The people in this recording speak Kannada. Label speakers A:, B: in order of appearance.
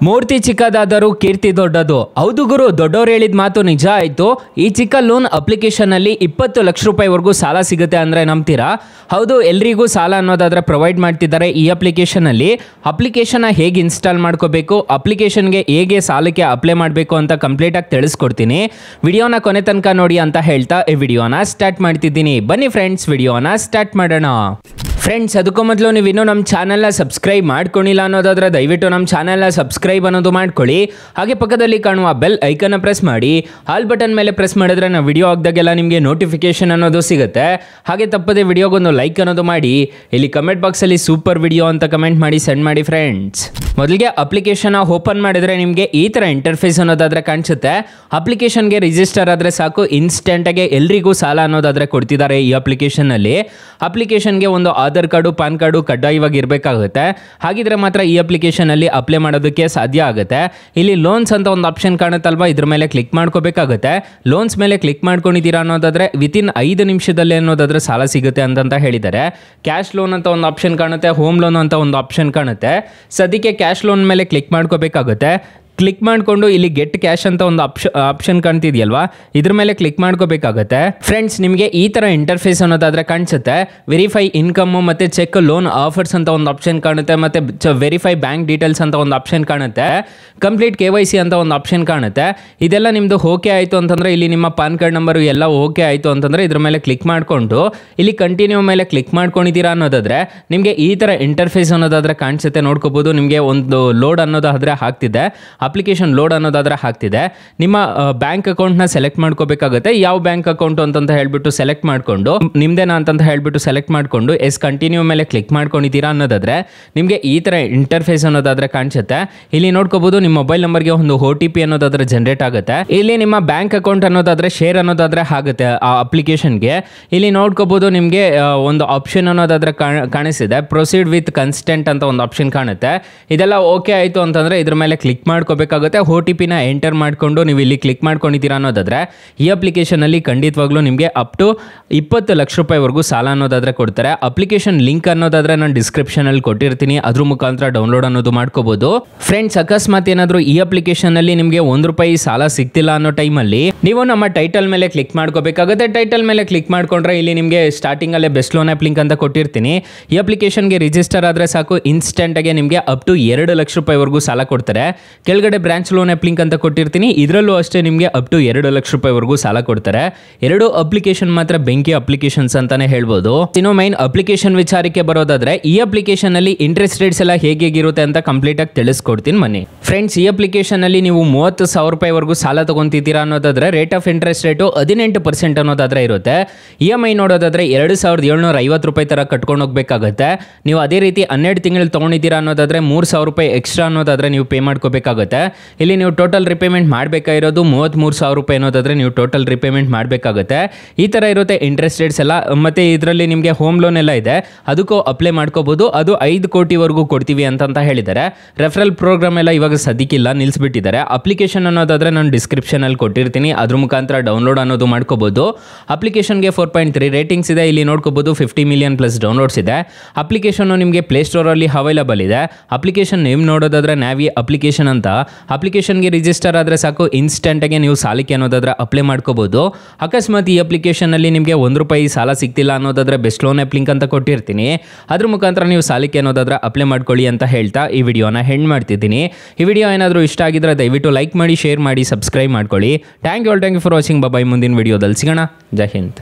A: ಮೂರ್ತಿ ಚಿಕ್ಕದಾದರೂ ಕೀರ್ತಿ ದೊಡ್ಡದು. ಹೌದು ಗುರು, ದೊಡ್ಡವರು ಹೇಳಿದ ಮಾತು ನಿಜ ಆಯಿತು. ಈ ಚಿಕ್ಕ ಲೋನ್ ಅಪ್ಲಿಕೇಶನಲ್ಲಿ 20 ಲಕ್ಷ ರೂಪಾಯಿವರೆಗೂ ಸಾಲ ಸಿಗುತ್ತೆ ಅಂದರೆ ನಂಬ್ತೀರಾ? ಹೌದು, ಎಲ್ರಿಗೂ ಸಾಲ ಅನ್ನೋದಾದರೆ ಪ್ರೊವೈಡ್ ಮಾಡ್ತಿದ್ದಾರೆ ಈ ಅಪ್ಲಿಕೇಶನಲ್ಲಿ. ಅಪ್ಲಿಕೇಶನ್ನ ಹೇಗೆ ಇನ್ಸ್ಟಾಲ್ ಮಾಡ್ಕೋಬೇಕು, ಅಪ್ಲಿಕೇಶನ್ಗೆ ಹೇಗೆ ಸಾಲಕ್ಕೆ ಅಪ್ಲೈ ಮಾಡಬೇಕು ಅಂತ ಕಂಪ್ಲೀಟಾಗಿ ತಿಳಿಸ್ಕೊಡ್ತೀನಿ. ವಿಡಿಯೋನ ಕೊನೆ ತನಕ ನೋಡಿ ಅಂತ ಹೇಳ್ತಾ ಈ ವಿಡಿಯೋನ ಸ್ಟಾರ್ಟ್ ಮಾಡ್ತಿದ್ದೀನಿ. ಬನ್ನಿ ಫ್ರೆಂಡ್ಸ್, ವಿಡಿಯೋನ ಸ್ಟಾರ್ಟ್ ಮಾಡೋಣ. ಫ್ರೆಂಡ್ಸ್, ಅದಕ್ಕೂ ಮೊದಲು ನೀವು ಇನ್ನೂ ನಮ್ಮ ಚಾನಲ್ನ ಸಬ್ಸ್ಕ್ರೈಬ್ ಮಾಡ್ಕೊಂಡಿಲ್ಲ ಅನ್ನೋದಾದ್ರೆ ದಯವಿಟ್ಟು ನಮ್ಮ ಚಾನಲ್ನ ಸಬ್ಸ್ಕ್ರೈಬ್ ಅನ್ನೋದು ಮಾಡ್ಕೊಳ್ಳಿ. ಹಾಗೆ ಪಕ್ಕದಲ್ಲಿ ಕಾಣುವ ಬೆಲ್ ಐಕನ್ನ ಪ್ರೆಸ್ ಮಾಡಿ. ಆಲ್ ಬಟನ್ ಮೇಲೆ ಪ್ರೆಸ್ ಮಾಡಿದ್ರೆ ನಾವು ವಿಡಿಯೋ ಹಾಕಿದಾಗೆಲ್ಲ ನಿಮಗೆ ನೋಟಿಫಿಕೇಶನ್ ಅನ್ನೋದು ಸಿಗುತ್ತೆ. ಹಾಗೆ ತಪ್ಪದೆ ವಿಡಿಯೋಗೊಂದು ಲೈಕ್ ಅನ್ನೋದು ಮಾಡಿ. ಇಲ್ಲಿ ಕಮೆಂಟ್ ಬಾಕ್ಸಲ್ಲಿ ಸೂಪರ್ ವಿಡಿಯೋ ಅಂತ ಕಮೆಂಟ್ ಮಾಡಿ ಸೆಂಡ್ ಮಾಡಿ ಫ್ರೆಂಡ್ಸ್. ಮೊದಲಿಗೆ ಅಪ್ಲಿಕೇಶನ್ ಓಪನ್ ಮಾಡಿದರೆ ನಿಮಗೆ ಈ ಥರ ಇಂಟರ್ಫೇಸ್ ಅನ್ನೋದಾದರೆ ಕಾಣಿಸುತ್ತೆ. ಅಪ್ಲಿಕೇಶನ್ಗೆ ರಿಜಿಸ್ಟರ್ ಆದರೆ ಸಾಕು, ಇನ್ಸ್ಟೆಂಟಾಗಿ ಎಲ್ರಿಗೂ ಸಾಲ ಅನ್ನೋದಾದರೆ ಕೊಡ್ತಿದ್ದಾರೆ ಈ ಅಪ್ಲಿಕೇಶನ್ನಲ್ಲಿ. ಅಪ್ಲಿಕೇಶನ್ಗೆ ಒಂದು ಆಧಾರ್ ಕಾರ್ಡು, ಪಾನ್ ಕಾರ್ಡು ಕಡ್ಡಾಯವಾಗಿ ಇರಬೇಕಾಗುತ್ತೆ. ಹಾಗಿದ್ರೆ ಮಾತ್ರ ಈ ಅಪ್ಲಿಕೇಶನಲ್ಲಿ ಅಪ್ಲೈ ಮಾಡೋದಕ್ಕೆ ಸಾಧ್ಯ ಆಗುತ್ತೆ. ಇಲ್ಲಿ ಲೋನ್ಸ್ ಅಂತ ಒಂದು ಆಪ್ಷನ್ ಕಾಣುತ್ತಲ್ವಾ, ಇದ್ರ ಮೇಲೆ ಕ್ಲಿಕ್ ಮಾಡ್ಕೋಬೇಕಾಗುತ್ತೆ. ಲೋನ್ಸ್ ಮೇಲೆ ಕ್ಲಿಕ್ ಮಾಡ್ಕೊಂಡಿದ್ದೀರಾ ಅನ್ನೋದಾದರೆ ವಿತಿನ್ 5 ನಿಮಿಷದಲ್ಲಿ ಅನ್ನೋದಾದರೆ ಸಾಲ ಸಿಗುತ್ತೆ ಅಂತ ಹೇಳಿದ್ದಾರೆ. ಕ್ಯಾಶ್ ಲೋನ್ ಅಂತ ಒಂದು ಆಪ್ಷನ್ ಕಾಣುತ್ತೆ, ಹೋಮ್ ಲೋನ್ ಅಂತ ಒಂದು ಆಪ್ಷನ್ ಕಾಣುತ್ತೆ. ಸದ್ಯಕ್ಕೆ ಕ್ಯಾಶ್ ಲೋನ್ ಮೇಲೆ ಕ್ಲಿಕ್ ಮಾಡ್ಕೋಬೇಕಾಗುತ್ತೆ. ಕ್ಲಿಕ್ ಮಾಡಿಕೊಂಡು ಇಲ್ಲಿ ಗೆಟ್ ಕ್ಯಾಶ್ ಅಂತ ಒಂದು ಆಪ್ಷನ್ ಕಾಣ್ತಿದೆಯಲ್ವಾ, ಇದ್ರ ಮೇಲೆ ಕ್ಲಿಕ್ ಮಾಡ್ಕೋಬೇಕಾಗತ್ತೆ. ಫ್ರೆಂಡ್ಸ್, ನಿಮಗೆ ಈ ಥರ ಇಂಟರ್ಫೇಸ್ ಅನ್ನೋದಾದರೆ ಕಾಣಿಸುತ್ತೆ. ವೆರಿಫೈ ಇನ್ಕಮ್ ಮತ್ತು ಚೆಕ್ ಲೋನ್ ಆಫರ್ಸ್ ಅಂತ ಒಂದು ಆಪ್ಷನ್ ಕಾಣುತ್ತೆ. ಮತ್ತು ವೆರಿಫೈ ಬ್ಯಾಂಕ್ ಡೀಟೇಲ್ಸ್ ಅಂತ ಒಂದು ಆಪ್ಷನ್ ಕಾಣುತ್ತೆ. ಕಂಪ್ಲೀಟ್ KYC ಅಂತ ಒಂದು ಆಪ್ಷನ್ ಕಾಣುತ್ತೆ. ಇದೆಲ್ಲ ನಿಮ್ಮದು ಓಕೆ ಆಯಿತು ಅಂತಂದರೆ, ಇಲ್ಲಿ ನಿಮ್ಮ ಪಾನ್ ಕಾರ್ಡ್ ನಂಬರು ಎಲ್ಲ ಓಕೆ ಆಯಿತು ಅಂತಂದರೆ ಇದ್ರ ಮೇಲೆ ಕ್ಲಿಕ್ ಮಾಡಿಕೊಂಡು ಇಲ್ಲಿ ಕಂಟಿನ್ಯೂ ಮೇಲೆ ಕ್ಲಿಕ್ ಮಾಡ್ಕೊಂಡಿದ್ದೀರಾ ಅನ್ನೋದಾದರೆ ನಿಮಗೆ ಈ ಥರ ಇಂಟರ್ಫೇಸ್ ಅನ್ನೋದಾದರೆ ಕಾಣಿಸುತ್ತೆ. ನೋಡ್ಕೋಬೋದು, ನಿಮಗೆ ಒಂದು ಲೋಡ್ ಅನ್ನೋದಾದರೆ ಆಗ್ತಿದೆ, ಅಪ್ಲಿಕೇಶನ್ ಲೋಡ್ ಅನ್ನೋದಾದರೆ ಆಗ್ತಿದೆ. ನಿಮ್ಮ ಬ್ಯಾಂಕ್ ಅಕೌಂಟ್ನ ಸೆಲೆಕ್ಟ್ ಮಾಡ್ಕೋಬೇಕಾಗುತ್ತೆ. ಯಾವ ಬ್ಯಾಂಕ್ ಅಕೌಂಟ್ ಅಂತ ಹೇಳ್ಬಿಟ್ಟು ಸೆಲೆಕ್ಟ್ ಮಾಡಿಕೊಂಡು, ನಿಮ್ದೇನಾ ಅಂತ ಹೇಳ್ಬಿಟ್ಟು ಸೆಲೆಕ್ಟ್ ಮಾಡಿಕೊಂಡು ಎಸ್ ಕಂಟಿನ್ಯೂ ಮೇಲೆ ಕ್ಲಿಕ್ ಮಾಡ್ಕೊಂಡಿದ್ದೀರಾ ಅನ್ನೋದಾದರೆ ನಿಮಗೆ ಈ ಥರ ಇಂಟರ್ಫೇಸ್ ಅನ್ನೋದಾದರೆ ಕಾಣಿಸುತ್ತೆ. ಇಲ್ಲಿ ನೋಡ್ಕೋಬೋದು, ನಿಮ್ಮ ಮೊಬೈಲ್ ನಂಬರ್ಗೆ ಒಂದು OTP ಅನ್ನೋದಾದರೆ ಜನರೇಟ್ ಆಗುತ್ತೆ. ಇಲ್ಲಿ ನಿಮ್ಮ ಬ್ಯಾಂಕ್ ಅಕೌಂಟ್ ಅನ್ನೋದಾದರೆ ಶೇರ್ ಅನ್ನೋದಾದರೆ ಆಗುತ್ತೆ ಆ ಅಪ್ಲಿಕೇಶನ್ಗೆ. ಇಲ್ಲಿ ನೋಡ್ಕೋಬೋದು, ನಿಮಗೆ ಒಂದು ಆಪ್ಷನ್ ಅನ್ನೋದಾದರೆ ಕಾಣಿಸಿದೆ, ಪ್ರೊಸೀಡ್ ವಿತ್ ಕನ್ಸ್ಟೆಂಟ್ ಅಂತ ಒಂದು ಆಪ್ಷನ್ ಕಾಣುತ್ತೆ. ಇದೆಲ್ಲ ಓಕೆ ಆಯಿತು ಅಂತಂದರೆ ಇದ್ರ ಮೇಲೆ ಕ್ಲಿಕ್ ಮಾಡ್ಕೋಬೇಕಾಗುತ್ತೆ. OTPನ ಎಂಟರ್ ಮಾಡಿಕೊಂಡು ನೀವು ಇಲ್ಲಿ ಕ್ಲಿಕ್ ಮಾಡ್ಕೊಂಡಿದ್ದೀರಾ ಅನ್ನೋದಾದರೆ ಈ ಅಪ್ಲಿಕೇಶನಲ್ಲಿ ಖಂಡಿತವಾಗ್ಲೂ ನಿಮಗೆ ಅಪ್ ಟು 20 ಲಕ್ಷ ರೂಪಾಯಿವರೆಗೂ ಸಾಲ ಅನ್ನೋದಾದರೆ ಕೊಡ್ತಾರೆ. ಅಪ್ಲಿಕೇಶನ್ ಲಿಂಕ್ ಅನ್ನೋದಾದರೆ ನಾನು ಡಿಸ್ಕ್ರಿಪ್ಷನಲ್ಲಿ ಕೊಟ್ಟಿರ್ತೀನಿ, ಅದ್ರ ಮುಖಾಂತರ ಡೌನ್ಲೋಡ್ ಅನ್ನೋದು ಮಾಡ್ಕೋಬೋದು. ಫ್ರೆಂಡ್ಸ್, ಅಕಸ್ಮಾತ್ ಏನಾದರೂ ಈ ಅಪ್ಲಿಕೇಶನ್ನಲ್ಲಿ ನಿಮಗೆ ₹1 ಸಾಲ ಸಿಗ್ತಿಲ್ಲ ಅನ್ನೋ ಟೈಮಲ್ಲಿ ನೀವು ನಮ್ಮ ಟೈಟಲ್ ಮೇಲೆ ಕ್ಲಿಕ್ ಮಾಡ್ಕೋಬೇಕಾಗುತ್ತೆ. ಟೈಟಲ್ ಮೇಲೆ ಕ್ಲಿಕ್ ಮಾಡ್ಕೊಂಡ್ರೆ ಇಲ್ಲಿ ನಿಮಗೆ ಸ್ಟಾರ್ಟಿಂಗಲ್ಲೇ ಬೆಸ್ಟ್ ಲೋನ್ ಆ್ಯಪ್ ಲಿಂಕ್ ಅಂತ ಕೊಟ್ಟಿರ್ತೀನಿ. ಈ ಅಪ್ಲಿಕೇಶನ್ಗೆ ರಿಜಿಸ್ಟರ್ ಆದರೆ ಸಾಕು, ಇನ್ಸ್ಟೆಂಟಾಗಿ ನಿಮಗೆ ಅಪ್ ಟು 2 ಲಕ್ಷ ರೂಪಾಯಿವರೆಗೂ ಸಾಲ ಕೊಡ್ತಾರೆ. ಕೆಳಗಡೆ ಬ್ರಾಂಚ್ ಲೋನ್ ಆ್ಯಪ್ ಲಿಂಕ್ ಅಂತ ಕೊಟ್ಟಿರ್ತೀನಿ, ಇದರಲ್ಲೂ ಅಷ್ಟೇ ನಿಮಗೆ ಅಪ್ ಟು 2 ಲಕ್ಷ ರೂಪಾಯಿವರೆಗೂ ಸಾಲ ಕೊಡ್ತಾರೆ. 2 ಅಪ್ಲಿಕೇಶನ್ ಮಾತ್ರ ಬೆಂಕಿ ಅಪ್ಲಿಕೇಶನ್ಸ್ ಅಂತಾನೆ ಹೇಳ್ಬೋದು. ಇನ್ನು ಮೈನ್ ಅಪ್ಲಿಕೇಶನ್ ವಿಚಾರಕ್ಕೆ ಬರೋದಾದ್ರೆ ಈ ಅಪ್ಲಿಕೇಶನ್ ಅಲ್ಲಿ ಇಂಟ್ರೆಸ್ಟ್ ರೇಟ್ಸ್ ಎಲ್ಲ ಹೇಗಿರುತ್ತೆ ಅಂತ ಕಂಪ್ಲೀಟ್ ಆಗಿ ತಿಳಿಸ್ಕೊಡ್ತೀನಿ ಬನ್ನಿ. ಫ್ರೆಂಡ್ಸ್, ಈ ಅಪ್ಲಿಕೇಶನ್ ಅಲ್ಲಿ ನೀವು 30,000 ರೂಪಾಯಿವರೆಗೂ ಸಾಲ ತಗೊಂತಿದ್ದೀರಾ ಅನ್ನೋದಾದ್ರೆ ರೇಟ್ ಆಫ್ ಇಂಟ್ರೆಸ್ಟ್ ರೇಟು 18% ಅನ್ನೋದಾದ್ರೆ ಇರುತ್ತೆ. EMI ನೋಡೋದಾದ್ರೆ 2,750 ರೂಪಾಯಿ ತರ ಕಟ್ಕೊಂಡು ಹೋಗ್ಬೇಕಾಗುತ್ತೆ. ನೀವು ಅದೇ ರೀತಿ 12 ತಿಂಗಳು ತಗೊಂಡಿದ್ದೀರಾ ಅನ್ನೋದಾದ್ರೆ 3,000 ರೂಪಾಯಿ ಎಕ್ಸ್ಟ್ರಾ ಅನ್ನೋದಾದ್ರೆ ನೀವು ಪೇ ಮಾಡ್ಕೋಬೇಕಾಗುತ್ತೆ. ಇಲ್ಲಿ ನೀವು ಟೋಟಲ್ ರಿಪೇಮೆಂಟ್ ಮಾಡಬೇಕಾಗಿರೋದು 33,000 ರೂಪಾಯಿ ಅನ್ನೋದಾದ್ರೆ ನೀವು ಟೋಟಲ್ ರಿಪೇಮೆಂಟ್ ಮಾಡಬೇಕಾಗುತ್ತೆ. ಈ ಥರ ಇರುತ್ತೆ ಇಂಟ್ರೆಸ್ಟ್ ರೇಟ್ಸ್ ಎಲ್ಲ. ಮತ್ತು ಇದರಲ್ಲಿ ನಿಮಗೆ ಹೋಮ್ ಲೋನ್ ಎಲ್ಲ ಇದೆ, ಅದಕ್ಕೂ ಅಪ್ಲೈ ಮಾಡ್ಕೋಬೋದು. ಅದು 5 ಕೋಟಿವರೆಗೂ ಕೊಡ್ತೀವಿ ಅಂತ ಹೇಳಿದ್ದಾರೆ. ರೆಫರಲ್ ಪ್ರೋಗ್ರಾಮ್ ಎಲ್ಲ ಇವಾಗ ಸದ್ಯಕ್ಕಿಲ್ಲ, ನಿಲ್ಲಿಸ್ಬಿಟ್ಟಿದ್ದಾರೆ. ಅಪ್ಲಿಕೇಶನ್ ಅನ್ನೋದಾದರೆ ನಾನು ಡಿಸ್ಕ್ರಿಪ್ಷನಲ್ಲಿ ಕೊಟ್ಟಿರ್ತೀನಿ, ಅದ್ರ ಮುಖಾಂತರ ಡೌನ್ಲೋಡ್ ಅನ್ನೋದು ಮಾಡ್ಕೋಬೋದು. ಅಪ್ಲಿಕೇಶನ್ಗೆ 4.3 ರೇಟಿಂಗ್ಸ್ ಇದೆ. ಇಲ್ಲಿ ನೋಡ್ಕೋಬೋದು 50 ಮಿಲಿಯನ್ ಪ್ಲಸ್ ಡೌನ್ಲೋಡ್ಸ್ ಇದೆ. ಅಪ್ಲಿಕೇಶನ್ನು ನಿಮಗೆ ಪ್ಲೇಸ್ಟೋರಲ್ಲಿ ಅವೈಲಬಲ್ ಇದೆ. ಅಪ್ಲಿಕೇಶನ್ ನೇಮ್ ನೋಡೋದಾದ್ರೆ ನ್ಯಾವಿ ಅಪ್ಲಿಕೇಶನ್ ಅಂತ. ಅಪ್ಲಿಕೇಶನ್ಗೆ ರಿಜಿಸ್ಟರ್ ಆದರೆ ಸಾಕು, ಇನ್ಸ್ಟೆಂಟಾಗಿ ನೀವು ಸಾಲಕ್ಕೆ ಅನ್ನೋದಾದ್ರೆ ಅಪ್ಲೈ ಮಾಡ್ಕೋಬೋದು. ಅಕಸ್ಮಾತ್ ಈ ಅಪ್ಲಿಕೇಶನಲ್ಲಿ ನಿಮಗೆ ₹1 ಸಾಲ ಸಿಗ್ತಿಲ್ಲ ಅನ್ನೋದಾದ್ರೆ ಬೆಸ್ಟ್ ಲೋನ್ ಆ್ಯಪ್ ಲಿಂಕ್ ಅಂತ ಕೊಟ್ಟಿರ್ತೀನಿ, ಅದ್ರ ಮುಖಾಂತರ ನೀವು ಸಾಲಕ್ಕೆ ಅನ್ನೋದಾದ್ರೆ ಅಪ್ಲೈ ಮಾಡ್ಕೊಳ್ಳಿ ಅಂತ ಹೇಳ್ತಾ ಈ ವಿಡಿಯೋನ ಹೆಂಡ್ ಮಾಡ್ತಿದ್ದೀನಿ. ಈ ವಿಡಿಯೋ ಏನಾದರೂ ಇಷ್ಟ ಆಗಿದ್ರೆ ದಯವಿಟ್ಟು ಲೈಕ್ ಮಾಡಿ, ಶೇರ್ ಮಾಡಿ, ಸಬ್ಸ್ಕ್ರೈಬ್ ಮಾಡ್ಕೊಳ್ಳಿ. Thank you for watching. Bye. ಮುಂದಿನ ವಿಡಿಯೋದಲ್ಲಿ ಸಿಗೋಣ. ಜೈ ಹಿಂದ್.